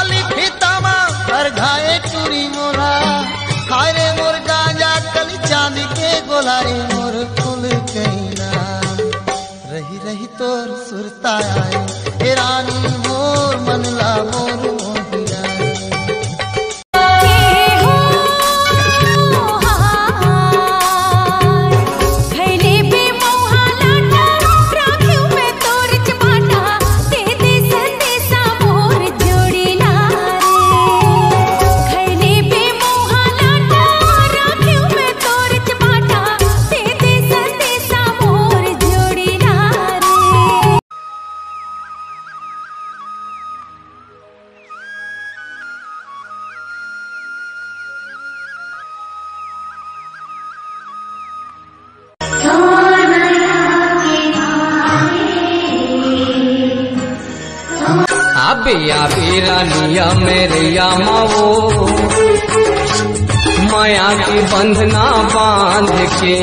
खाली फीतामा हर घाए चूरी मोरा हारे मोर गांजा कली चांदी के गोलारी मोर फूल कहना रही रही तोर सुरता आए ए रानी मोर मनला मोर बिया रानिया मेरिया माओ माया की बंधना बांध के